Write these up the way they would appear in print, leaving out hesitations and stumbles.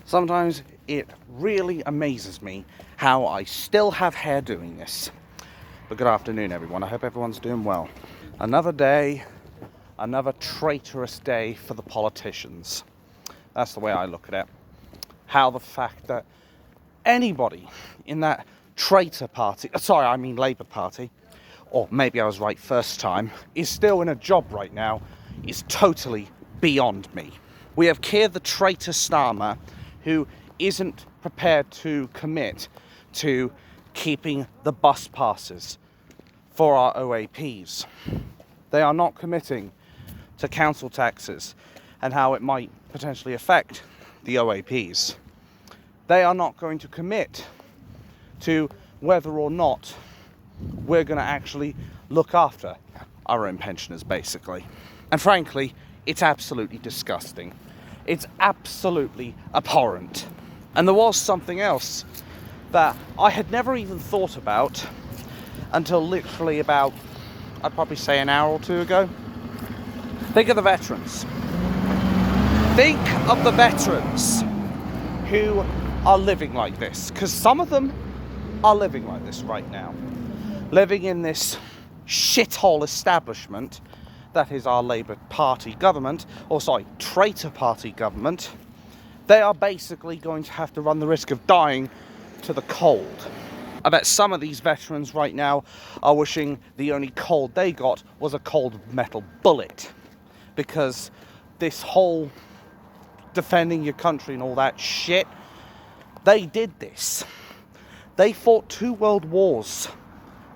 Sometimes it really amazes me how I still have hair doing this. But good afternoon, everyone. I hope everyone's doing well. Another day, another traitorous day for the politicians. That's the way I look at it. How the fact that anybody in that traitor party, Labour Party, or maybe I was right first time, is still in a job right now is totally beyond me. We have Keir the traitor Starmer, who isn't prepared to commit to keeping the bus passes for our OAPs. They are not committing to council taxes and how it might potentially affect the OAPs. They are not going to commit to whether or not we're going to actually look after our own pensioners, basically. And frankly, it's absolutely disgusting. It's absolutely abhorrent. And there was something else that I had never even thought about until literally about, I'd probably say an hour or two ago. Think of the veterans. Think of the veterans who are living like this, because some of them are living like this right now. Living in this shithole establishment that is our Labour Party government, traitor party government. They are basically going to have to run the risk of dying to the cold. I bet some of these veterans right now are wishing the only cold they got was a cold metal bullet, because this whole defending your country and all that shit, they did this. They fought 2 world wars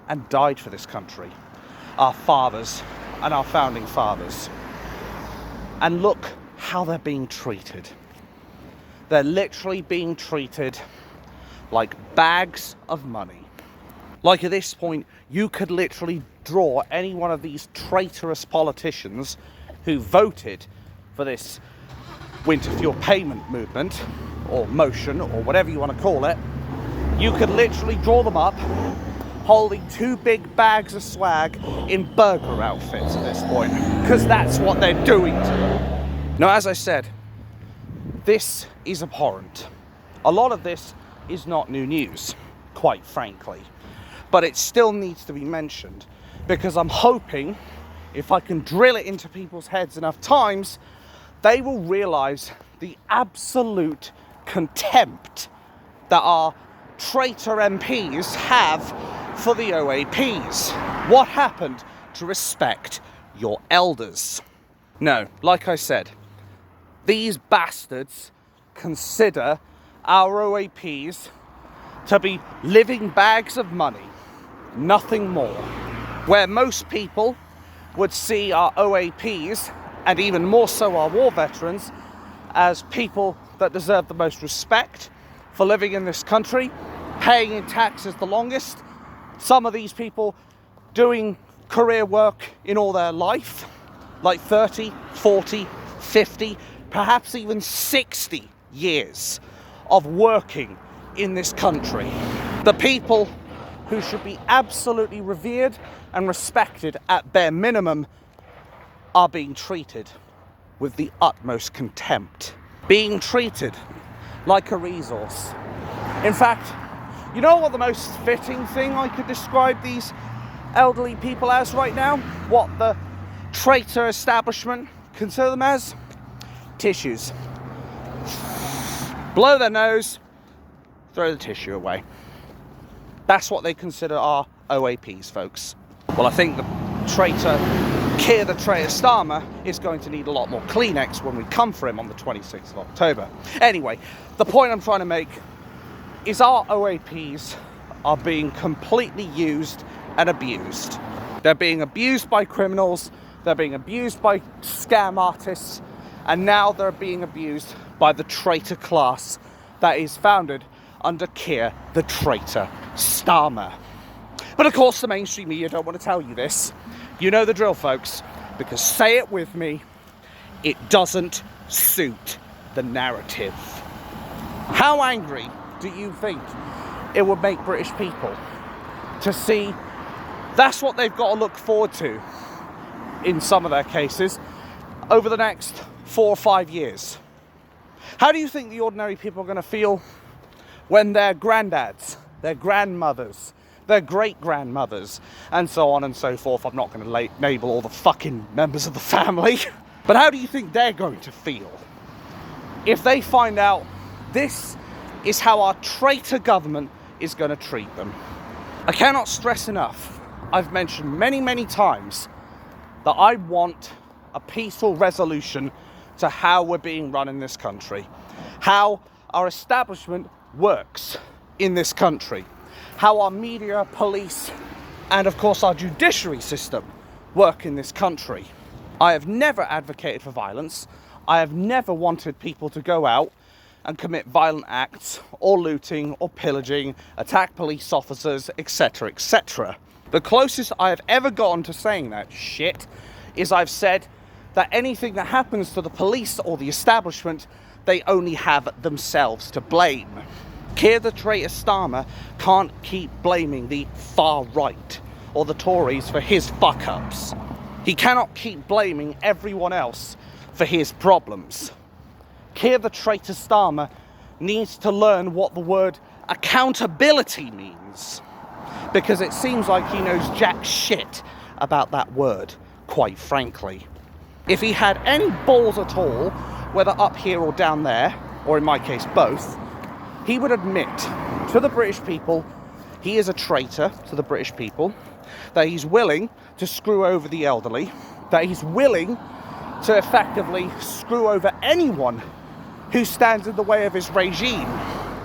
and died for this country. Our fathers and our founding fathers. And look how they're being treated. They're literally being treated like bags of money. Like at this point, you could literally draw any one of these traitorous politicians who voted for this winter fuel payment movement, or motion, or whatever you want to call it. You could literally draw them up holding 2 big bags of swag in burger outfits at this point, because that's what they're doing to them. Now, as I said, this is abhorrent. A lot of this is not new news, quite frankly, but it still needs to be mentioned, because I'm hoping if I can drill it into people's heads enough times, they will realise the absolute contempt that our traitor MPs have for the OAPs. What happened to respect your elders? No, like I said, these bastards consider our OAPs to be living bags of money, nothing more. Where most people would see our OAPs, and even more so our war veterans, as people that deserve the most respect for living in this country, paying in taxes the longest. Some of these people doing career work in all their life, like 30, 40, 50, perhaps even 60 years of working in this country. The people who should be absolutely revered and respected at bare minimum are being treated with the utmost contempt. Being treated like a resource. In fact, you know what the most fitting thing I could describe these elderly people as right now? What the traitor establishment consider them as? Tissues. Blow their nose, throw the tissue away. That's what they consider our OAPs, folks. Well, I think the traitor Keir the traitor Starmer is going to need a lot more Kleenex when we come for him on the 26th of October. Anyway, the point I'm trying to make is our OAPs are being completely used and abused. They're being abused by criminals, they're being abused by scam artists, and now they're being abused by the traitor class that is founded under Keir the traitor Starmer. But of course the mainstream media don't want to tell you this. You know the drill, folks, because say it with me, it doesn't suit the narrative. How angry do you think it would make British people to see that's what they've got to look forward to, in some of their cases, over the next 4 or 5 years? How do you think the ordinary people are going to feel when their granddads, their grandmothers, their great-grandmothers, and so on and so forth? I'm not going to label all the fucking members of the family. But how do you think they're going to feel if they find out this is how our traitor government is going to treat them? I cannot stress enough, I've mentioned many, many times, that I want a peaceful resolution to how we're being run in this country, how our establishment works in this country, how our media, police, and of course our judiciary system work in this country. I have never advocated for violence. I have never wanted people to go out and commit violent acts, or looting, or pillaging, attack police officers, etc., etc. The closest I have ever gotten to saying that shit is I've said that anything that happens to the police or the establishment, they only have themselves to blame. Keir the traitor Starmer can't keep blaming the far right or the Tories for his fuck-ups. He cannot keep blaming everyone else for his problems. Keir the traitor Starmer needs to learn what the word accountability means, because it seems like he knows jack shit about that word, quite frankly. If he had any balls at all, whether up here or down there, or in my case both, he would admit to the British people he is a traitor to the British people, that he's willing to screw over the elderly, that he's willing to effectively screw over anyone who stands in the way of his regime.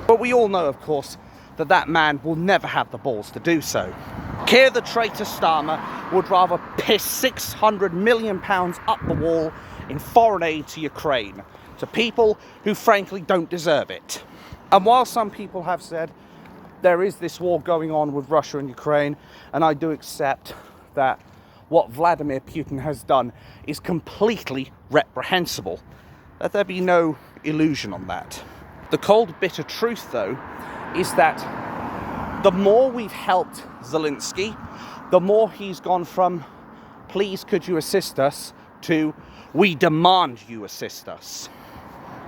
But we all know, of course, that that man will never have the balls to do so. Keir the traitor Starmer would rather piss £600 million up the wall in foreign aid to Ukraine, to people who frankly don't deserve it. And while some people have said there is this war going on with Russia and Ukraine, and I do accept that what Vladimir Putin has done is completely reprehensible, let there be no illusion on that. The cold, bitter truth, though, is that the more we've helped Zelensky, the more he's gone from, please could you assist us, to, we demand you assist us.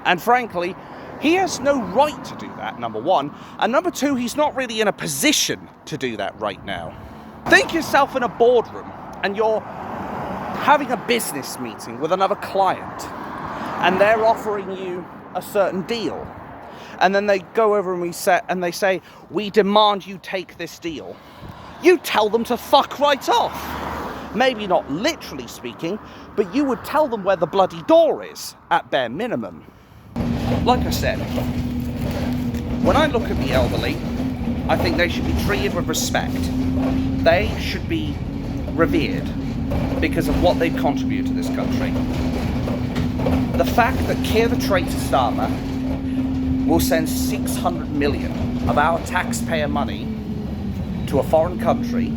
And frankly, he has no right to do that, number one. And number two, he's not really in a position to do that right now. Think yourself in a boardroom and you're having a business meeting with another client and they're offering you a certain deal. And then they go over and they say, we demand you take this deal. You tell them to fuck right off. Maybe not literally speaking, but you would tell them where the bloody door is, at bare minimum. Like I said, when I look at the elderly, I think they should be treated with respect. They should be revered because of what they've contributed to this country. The fact that Keir the traitor Starmer will send 600 million of our taxpayer money to a foreign country,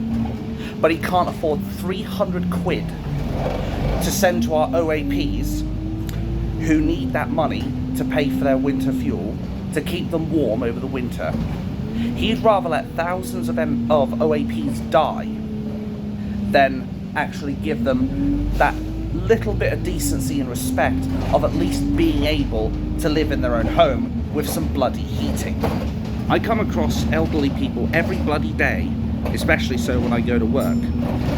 but he can't afford 300 quid to send to our OAPs who need that money to pay for their winter fuel, to keep them warm over the winter. He'd rather let thousands of OAPs die than actually give them that little bit of decency and respect of at least being able to live in their own home with some bloody heating. I come across elderly people every bloody day, especially so when I go to work.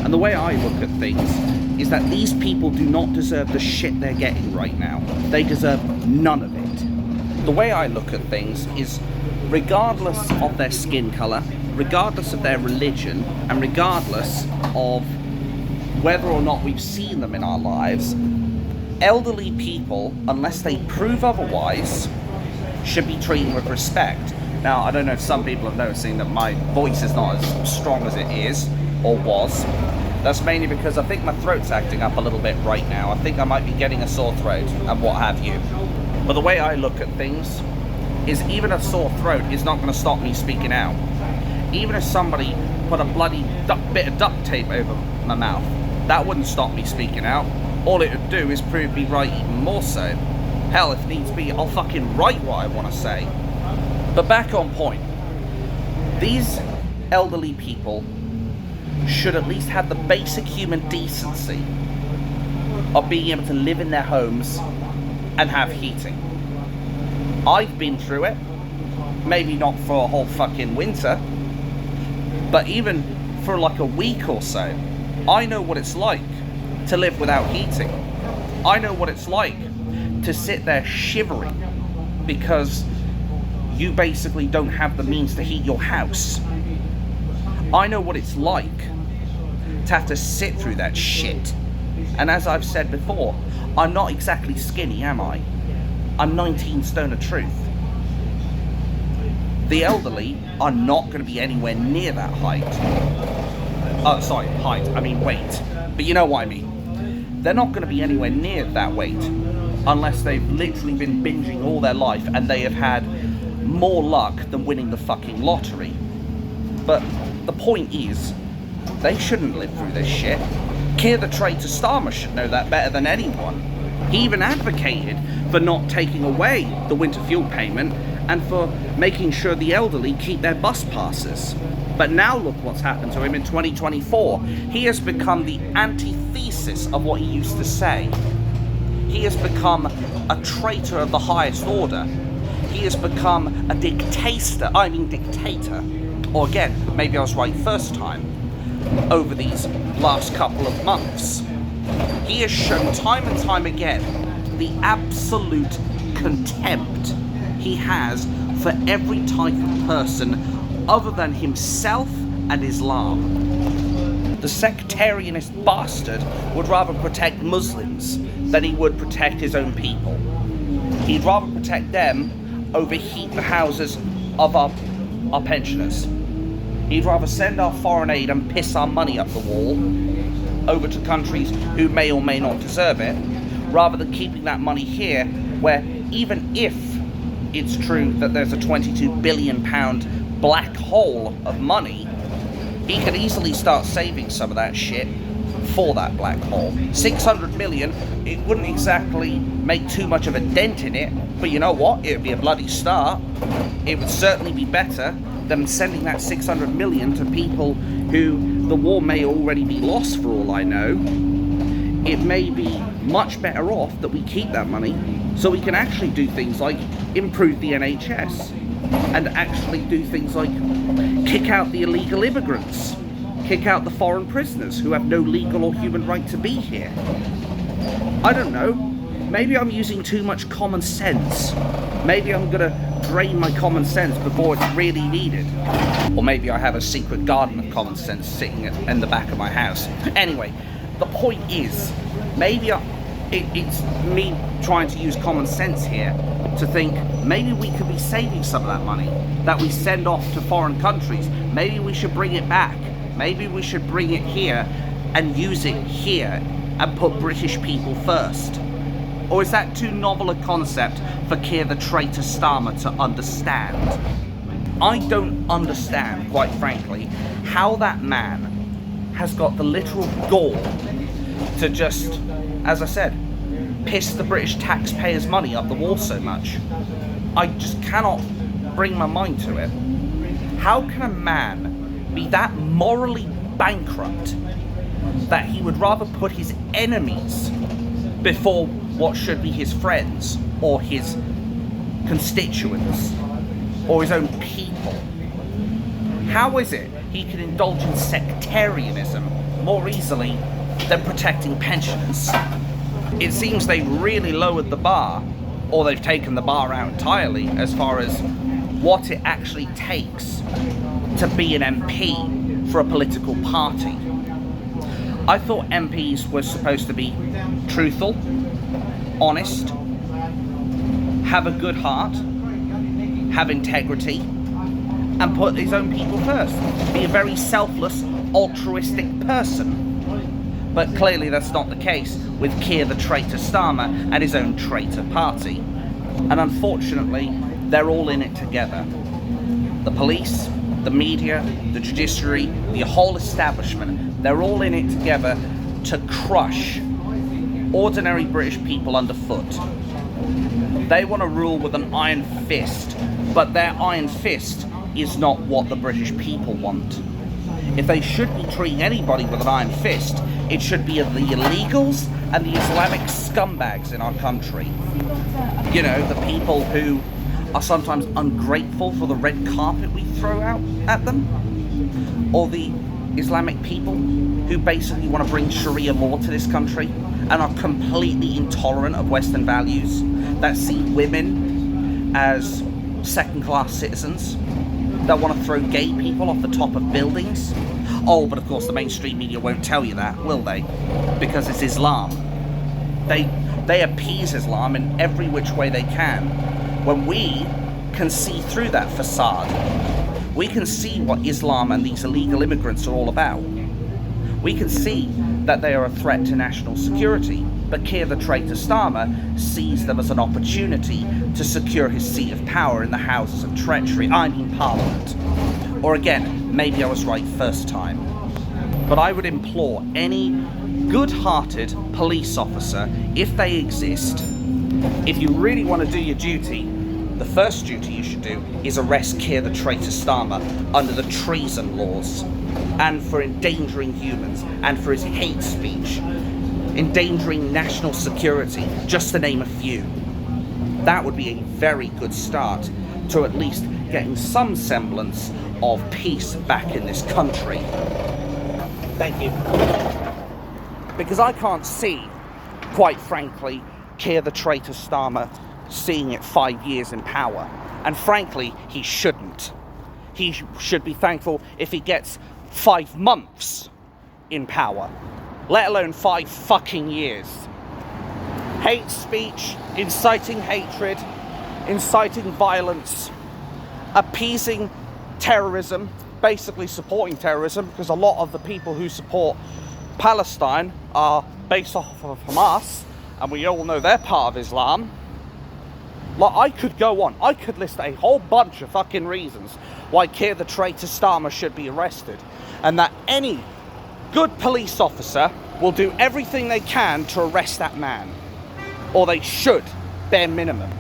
And the way I look at things is that these people do not deserve the shit they're getting right now. They deserve none of it. The way I look at things is, regardless of their skin colour, regardless of their religion, and regardless of whether or not we've seen them in our lives, elderly people, unless they prove otherwise, should be treated with respect. Now, I don't know if some people are noticing that my voice is not as strong as it is, or was. That's mainly because I think my throat's acting up a little bit right now. I think I might be getting a sore throat, and what have you. But the way I look at things is even a sore throat is not going to stop me speaking out. Even if somebody put a bloody bit of duct tape over my mouth, that wouldn't stop me speaking out. All it would do is prove me right even more so. Hell, if needs be, I'll fucking write what I want to say. But back on point, these elderly people should at least have the basic human decency of being able to live in their homes and have heating. I've been through it. Maybe not for a whole fucking winter, but even for like a week or so. I know what it's like to live without heating. I know what it's like to sit there shivering because you basically don't have the means to heat your house. I know what it's like to have to sit through that shit. And as I've said before, I'm not exactly skinny, am I? I'm 19 stone of truth. The elderly are not going to be anywhere near that height. Oh, sorry, height, I mean weight. But you know what I mean. They're not going to be anywhere near that weight unless they've literally been binging all their life and they have had more luck than winning the fucking lottery. But the point is, they shouldn't live through this shit. Keir the traitor Starmer should know that better than anyone. He even advocated for not taking away the winter fuel payment and for making sure the elderly keep their bus passes. But now look what's happened to him in 2024. He has become the antithesis of what he used to say. He has become a traitor of the highest order. He has become a dictator. Or again, maybe I was right first time. Over these last couple of months, he has shown time and time again the absolute contempt he has for every type of person other than himself and Islam. The sectarianist bastard would rather protect Muslims than he would protect his own people. He'd rather protect them over heat the houses of our pensioners. He'd rather send our foreign aid and piss our money up the wall over to countries who may or may not deserve it, rather than keeping that money here, where even if it's true that there's a £22 billion black hole of money, he could easily start saving some of that shit for that black hole. 600 million, it wouldn't exactly make too much of a dent in it, but you know what? It would be a bloody start. It would certainly be better than sending that 600 million to people who the war may already be lost for all I know. It may be much better off that we keep that money so we can actually do things like improve the NHS and actually do things like kick out the illegal immigrants, kick out the foreign prisoners who have no legal or human right to be here. I don't know, maybe I'm using too much common sense. Maybe I'm gonna drain my common sense before it's really needed. Or maybe I have a secret garden of common sense sitting in the back of my house. Anyway, the point is, maybe it's me trying to use common sense here to think maybe we could be saving some of that money that we send off to foreign countries. Maybe we should bring it back. Maybe we should bring it here and use it here and put British people first. Or is that too novel a concept for Keir the traitor Starmer to understand? I don't understand, quite frankly, how that man has got the literal gall to just, as I said, piss the British taxpayers' money up the wall so much. I just cannot bring my mind to it. How can a man be that morally bankrupt that he would rather put his enemies before what should be his friends or his constituents or his own people? How is it he can indulge in sectarianism more easily than protecting pensioners? It seems they really lowered the bar, or they've taken the bar out entirely as far as what it actually takes to be an MP for a political party. I thought MPs were supposed to be truthful, honest, have a good heart, have integrity, and put his own people first. Be a very selfless, altruistic person. But clearly that's not the case with Keir the traitor Starmer and his own traitor party. And unfortunately, they're all in it together. The police, the media, the judiciary, the whole establishment, they're all in it together to crush ordinary British people underfoot. They want to rule with an iron fist, but their iron fist is not what the British people want. If they should be treating anybody with an iron fist, it should be the illegals and the Islamic scumbags in our country. You know, the people who are sometimes ungrateful for the red carpet we throw out at them, or the Islamic people who basically want to bring Sharia law to this country and are completely intolerant of Western values, that see women as second-class citizens, that want to throw gay people off the top of buildings. Oh, but of course the mainstream media won't tell you that, will they? Because it's Islam. They appease Islam in every which way they can, when we can see through that facade. We can see what Islam and these illegal immigrants are all about. We can see that they are a threat to national security, but Keir the traitor Starmer sees them as an opportunity to secure his seat of power in the houses of treachery, I mean Parliament. Or again, maybe I was right first time. But I would implore any good-hearted police officer, if they exist, if you really want to do your duty, the first duty you should do is arrest Keir the traitor Starmer under the treason laws, and for endangering humans, and for his hate speech, endangering national security, just to name a few. That would be a very good start to at least getting some semblance of peace back in this country. Thank you. Because I can't see, quite frankly, Keir the traitor Starmer seeing it 5 years in power. And frankly, he shouldn't. He should be thankful if he gets 5 months in power, let alone 5 fucking years. Hate speech, inciting hatred, inciting violence, appeasing terrorism, basically supporting terrorism, because a lot of the people who support Palestine are based off of Hamas, and we all know they're part of Islam. Like, I could go on. I could list a whole bunch of fucking reasons why Keir the traitor Starmer should be arrested, and that any good police officer will do everything they can to arrest that man. Or they should, bare minimum.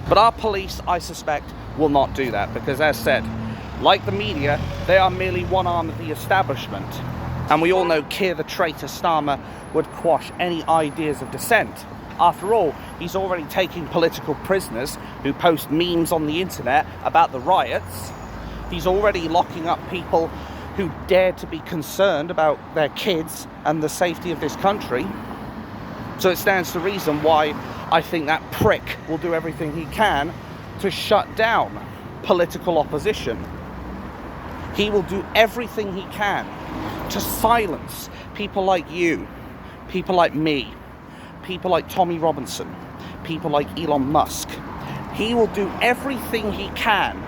But our police, I suspect, will not do that, because as said, like the media, they are merely one arm of the establishment. And we all know Keir the traitor Starmer would quash any ideas of dissent. After all, he's already taking political prisoners who post memes on the internet about the riots. He's already locking up people who dare to be concerned about their kids and the safety of this country. So it stands to reason why I think that prick will do everything he can to shut down political opposition. He will do everything he can to silence people like you, people like me, people like Tommy Robinson, people like Elon Musk. He will do everything he can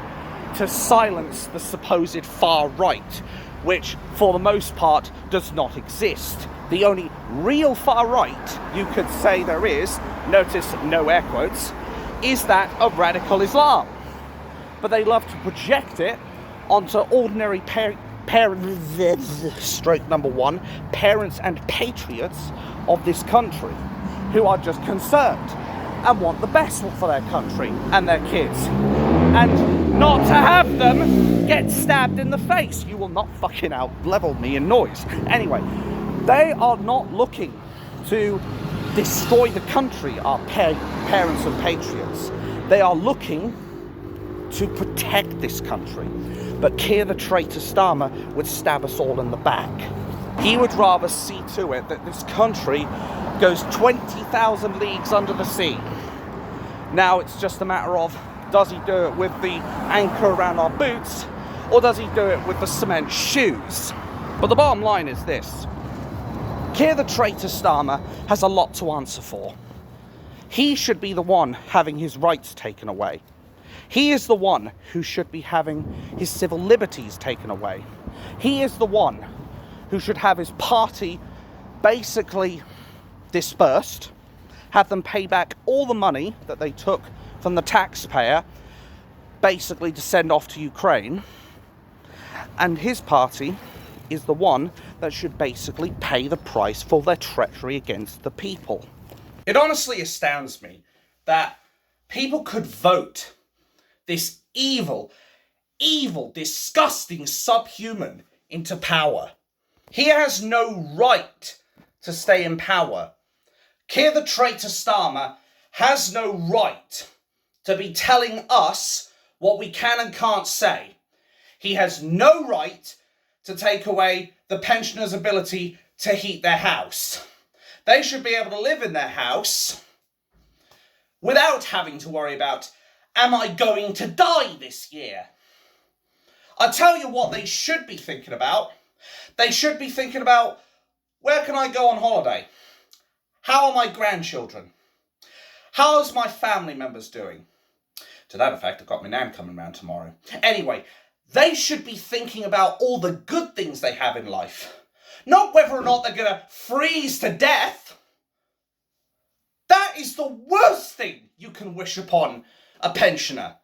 to silence the supposed far right, which for the most part does not exist. The only real far right you could say there is, notice no air quotes, is that of radical Islam. But they love to project it onto ordinary stroke number one, parents and patriots of this country, who are just concerned and want the best for their country and their kids, and not to have them get stabbed in the face. You will not fucking out-level me in noise. Anyway, they are not looking to destroy the country, our parents and patriots. They are looking to protect this country. But Keir the traitor Starmer would stab us all in the back. He would rather see to it that this country goes 20,000 leagues under the sea. Now it's just a matter of, does he do it with the anchor around our boots, or does he do it with the cement shoes? But the bottom line is this. Keir the traitor Starmer has a lot to answer for. He should be the one having his rights taken away. He is the one who should be having his civil liberties taken away. He is the one who should have his party basically dispersed, have them pay back all the money that they took from the taxpayer, basically to send off to Ukraine. And his party is the one that should basically pay the price for their treachery against the people. It honestly astounds me that people could vote this evil, disgusting subhuman into power. He has no right to stay in power. Keir the traitor Starmer has no right to be telling us what we can and can't say. He has no right to take away the pensioners' ability to heat their house. They should be able to live in their house without having to worry about, am I going to die this year? I tell you what they should be thinking about. They should be thinking about, where can I go on holiday? How are my grandchildren? How's my family members doing? To that effect, I've got my nan coming round tomorrow. Anyway, they should be thinking about all the good things they have in life. Not whether or not they're going to freeze to death. That is the worst thing you can wish upon a pensioner.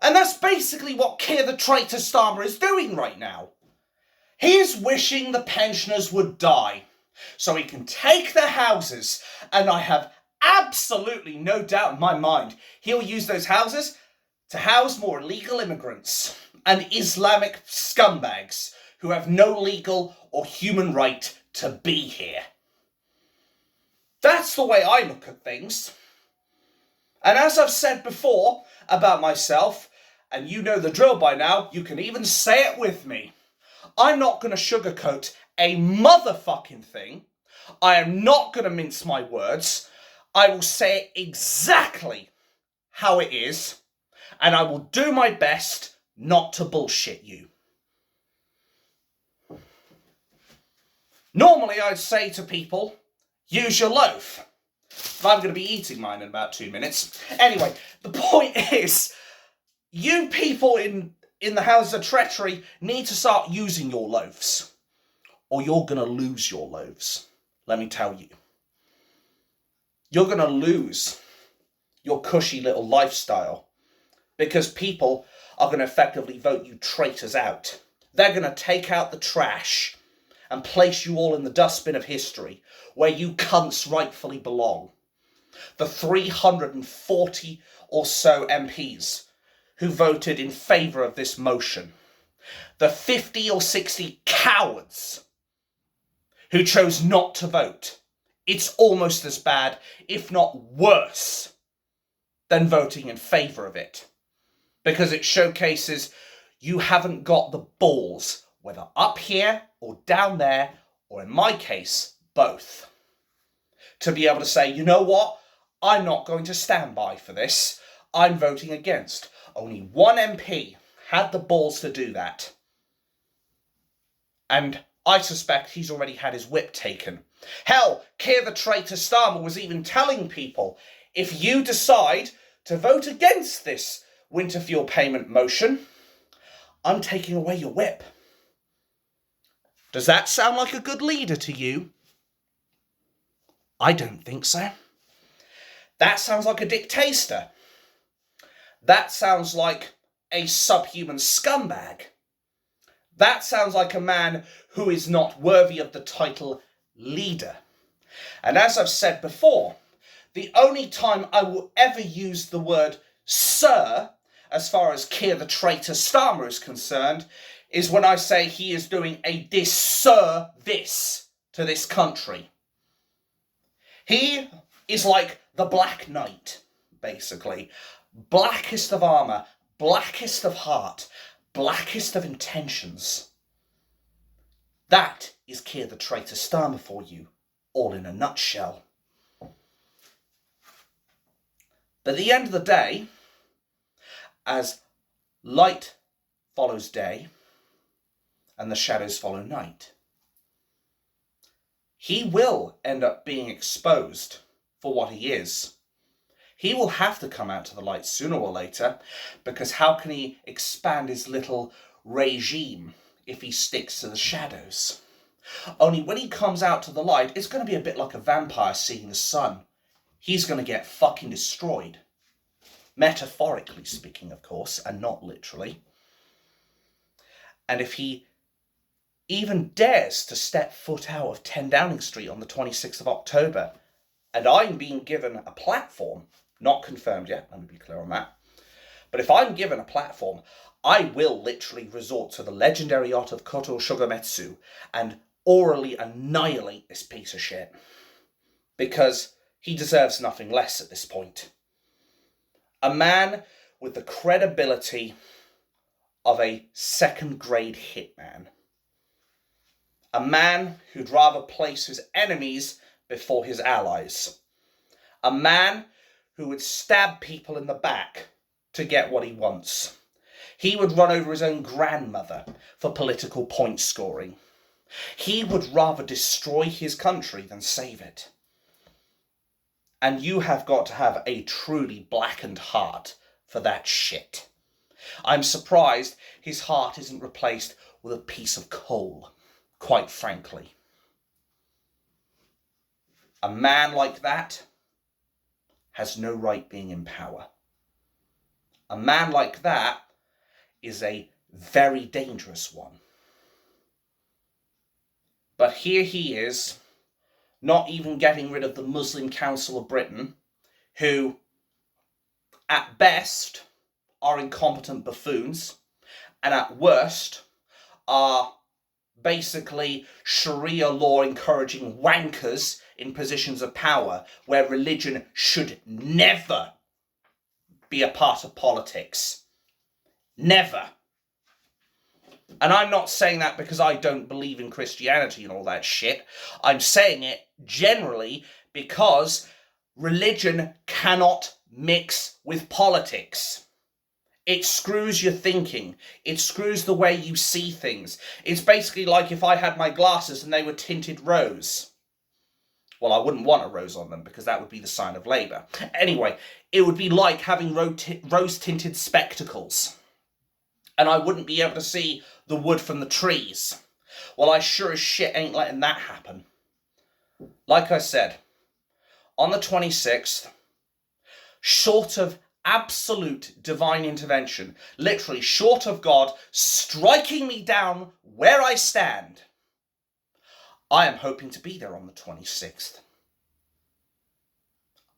And that's basically what Keir the traitor Starmer is doing right now. He is wishing the pensioners would die so he can take their houses, and I have absolutely no doubt in my mind he'll use those houses to house more illegal immigrants and Islamic scumbags who have no legal or human right to be here. That's the way I look at things. And as I've said before about myself, and you know the drill by now, you can even say it with me. I'm not going to sugarcoat a motherfucking thing. I am not going to mince my words. I will say it exactly how it is, and I will do my best not to bullshit you. Normally I'd say to people, use your loaf. But I'm going to be eating mine in about 2 minutes. Anyway, the point is, you people in the houses of treachery need to start using your loaves, or you're going to lose your loaves. Let me tell you. You're going to lose your cushy little lifestyle because people are going to effectively vote you traitors out. They're going to take out the trash and place you all in the dustbin of history where you cunts rightfully belong. The 340 or so MPs who voted in favour of this motion. The 50 or 60 cowards who chose not to vote. It's almost as bad, if not worse, than voting in favour of it. Because it showcases you haven't got the balls, whether up here or down there, or in my case, both. To be able to say, you know what? I'm not going to stand by for this. I'm voting against. Only one MP had the balls to do that. And I suspect he's already had his whip taken. Hell, Keir the traitor Starmer was even telling people, if you decide to vote against this winter fuel payment motion, I'm taking away your whip. Does that sound like a good leader to you? I don't think so. That sounds like a dictator. That sounds like a subhuman scumbag. That sounds like a man who is not worthy of the title leader. And as I've said before, the only time I will ever use the word sir, as far as Keir the traitor Starmer is concerned, is when I say he is doing a disservice to this country. He is like the Black Knight, basically. Blackest of armour, blackest of heart, blackest of intentions. That is Keir the traitor Starmer for you, all in a nutshell. But at the end of the day, as light follows day and the shadows follow night, he will end up being exposed for what he is. He will have to come out to the light sooner or later, because how can he expand his little regime if he sticks to the shadows? Only when he comes out to the light, it's going to be a bit like a vampire seeing the sun. He's going to get fucking destroyed. Metaphorically speaking, of course, and not literally. And if he even dares to step foot out of 10 Downing Street on the 26th of October, and I'm being given a platform, not confirmed yet, let me be clear on that, but if I'm given a platform, I will literally resort to the legendary art of Koto Shogametsu and orally annihilate this piece of shit. Because he deserves nothing less at this point. A man with the credibility of a second-grade hitman. A man who'd rather place his enemies before his allies. A man who would stab people in the back to get what he wants. He would run over his own grandmother for political point scoring. He would rather destroy his country than save it. And you have got to have a truly blackened heart for that shit. I'm surprised his heart isn't replaced with a piece of coal, quite frankly. A man like that has no right being in power. A man like that is a very dangerous one. But here he is, not even getting rid of the Muslim Council of Britain, who, at best, are incompetent buffoons, and at worst, are basically Sharia law encouraging wankers in positions of power where religion should never be a part of politics. Never. And I'm not saying that because I don't believe in Christianity and all that shit. I'm saying it generally because religion cannot mix with politics. It screws your thinking. It screws the way you see things. It's basically like if I had my glasses and they were tinted rose. Well, I wouldn't want a rose on them because that would be the sign of Labour. Anyway, it would be like having rose-tinted spectacles. And I wouldn't be able to see the wood from the trees. Well, I sure as shit ain't letting that happen. Like I said, on the 26th, short of absolute divine intervention, literally short of God striking me down where I stand, I am hoping to be there on the 26th.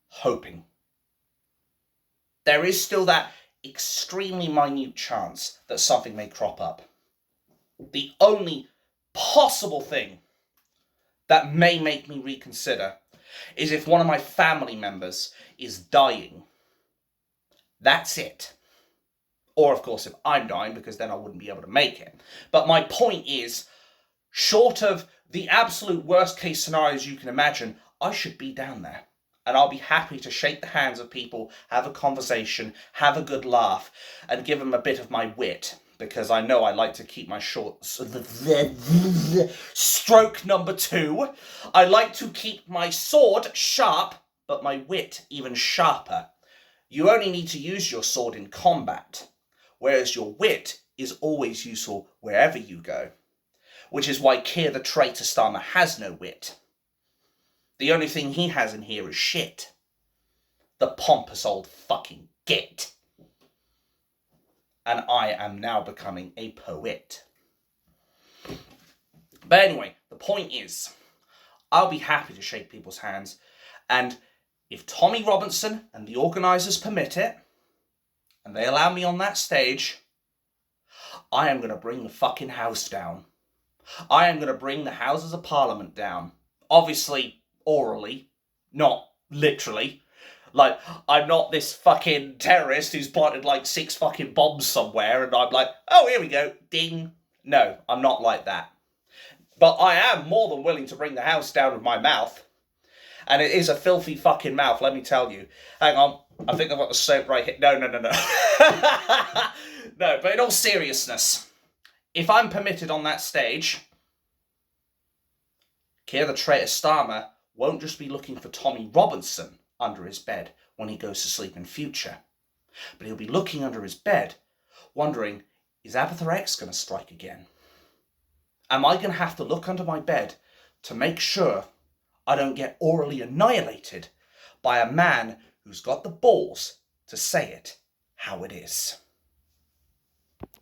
Hoping. There is still that extremely minute chance that something may crop up. The only possible thing that may make me reconsider is if one of my family members is dying. That's it. Or, of course, if I'm dying, because then I wouldn't be able to make it. But my point is, short of the absolute worst case scenarios you can imagine, I should be down there. And I'll be happy to shake the hands of people, have a conversation, have a good laugh, and give them a bit of my wit. Because I know I like to keep my stroke number 2. I like to keep my sword sharp, but my wit even sharper. You only need to use your sword in combat, whereas your wit is always useful wherever you go. Which is why Keir the traitor Starmer has no wit. The only thing he has in here is shit. The pompous old fucking git. And I am now becoming a poet. But anyway, the point is, I'll be happy to shake people's hands, and if Tommy Robinson and the organisers permit it, and they allow me on that stage, I am going to bring the fucking house down. I am going to bring the Houses of Parliament down. Obviously, orally, not literally. Like, I'm not this fucking terrorist who's planted like 6 fucking bombs somewhere and I'm like, oh, here we go, ding. No, I'm not like that. But I am more than willing to bring the house down with my mouth. And it is a filthy fucking mouth, let me tell you. Hang on, I think I've got the soap right here. No. No, but in all seriousness, if I'm permitted on that stage, Keir the traitor Starmer won't just be looking for Tommy Robinson under his bed when he goes to sleep in future, but he'll be looking under his bed, wondering, is Abatha X going to strike again? Am I going to have to look under my bed to make sure I don't get orally annihilated by a man who's got the balls to say it how it is?